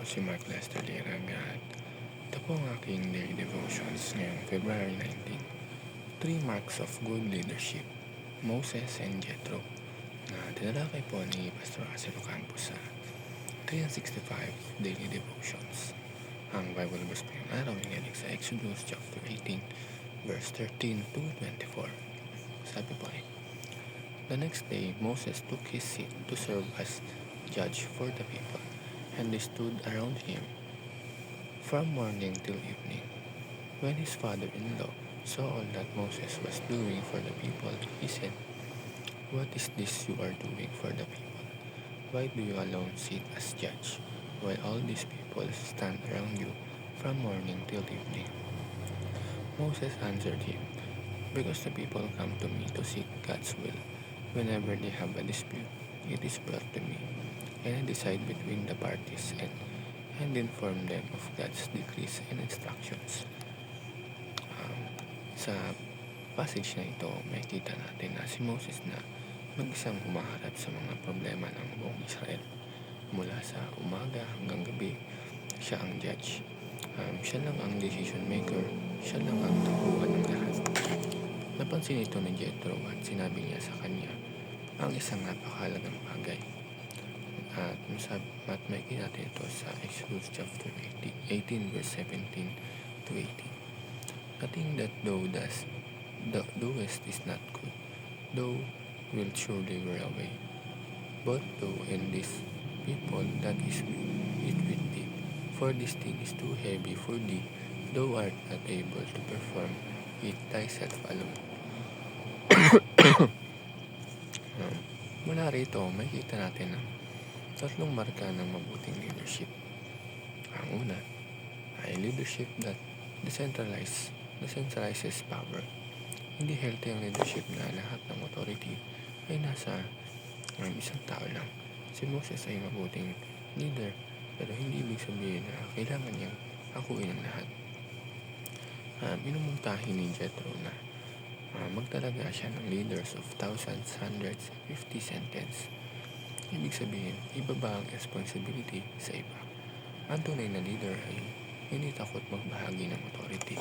si Mark Lester Lirag at ito po ang aking daily devotions ngayong February 19. 3 marks of good leadership, Moses and Jethro, na tinalakay po ni Pastor Russell Ocampo sa 365 daily devotions. Ang Bible verse po yung araw ay galing sa Exodus chapter 18, verse 13 to 24. Sabi po ay, the next day, Moses took his seat to serve as judge for the people, and they stood around him from morning till evening. When his father-in-law saw all that Moses was doing for the people, he said, "What is this you are doing for the people? Why do you alone sit as judge, while all these people stand around you from morning till evening?" Moses answered him, "Because the people come to me to seek God's will. Whenever they have a dispute, it is brought to me, and I decide between the parties and inform them of God's decrees and instructions." Sa passage na ito, makikita natin na si Moses na mag-isang humaharap sa mga problema ng buong Israel. Mula sa umaga hanggang gabi, siya ang judge. Siya lang ang decision maker, siya lang ang takuhan ng lahat. Napansin ito ni Jethro at sinabi niya sa kanya ang isang napakahalagang bagay. At makikita natin ito sa Exodus chapter 18 verse 17 to 18. Nothing that thou doest is not good. Thou wilt surely wear away. But thou and this people that is it with thee, for this thing is too heavy for thee, thou art not able to perform it thyself alone. Mula rito, makikita natin ang tatlong marka ng mabuting leadership. Ang una ay leadership that decentralizes power. Hindi healthy ang leadership na lahat ng authority ay nasa isang tao lang. Si Moses ay mabuting leader, pero hindi ibig sabihin na kailangan niyang akuin ang lahat. Minumungtahin ni Jethro na magtalaga siya ng leaders of thousands, hundreds, 50 sentence. Ibig sabihin, ibaba ang responsibility sa iba. Ang tunay na leader ay hindi takot magbahagi ng authority,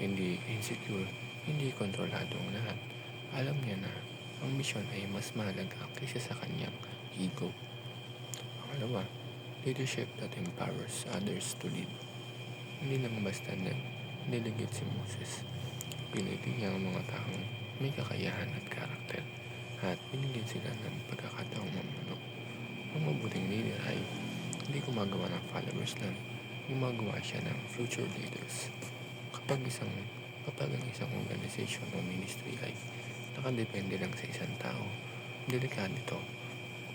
hindi insecure, hindi kontrolado ang lahat. Alam niya na ang misyon ay mas mahalaga kaysa sa kanyang ego. Pangalawa, leadership that empowers others to lead. Hindi lang basta nag-delegate si Moses. Pinili niya ang mga taong may kakayahan at karakter at binigyan sila ng pagkakataong mamuno. Ang mabuting leader ay hindi gumagawa ng followers lang, gumagawa siya ng future leaders. Kapag ang isang organization o ministry ay nakadepende lang sa isang tao, delikado ito.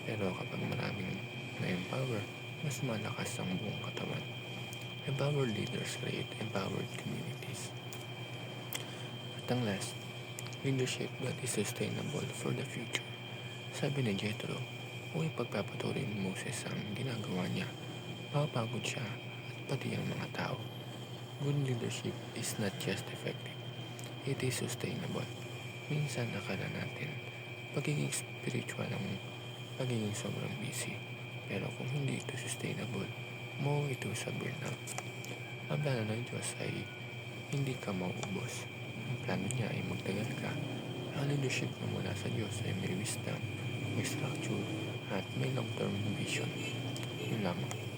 Pero kapag maraming na-empower, mas malakas ang buong katawan. Empowered leaders create empowered communities. At ang last, leadership that is sustainable for the future. Sabi ni Jethro, kung ipagpapatuloy ni Moses ang ginagawa niya, mapapagod siya at pati ang mga tao. Good leadership is not just effective, it is sustainable. Minsan akala natin, pagiging spiritual ang pagiging sobrang busy. Pero kung hindi ito sustainable, mo ito sa burnout. Ang plano ng Diyos ay hindi ka mauubos. Ang plano niya ay magtagal ka. Ang leadership na mula sa Diyos ay may wisdom, may structure, at may long-term vision. Yun lamang.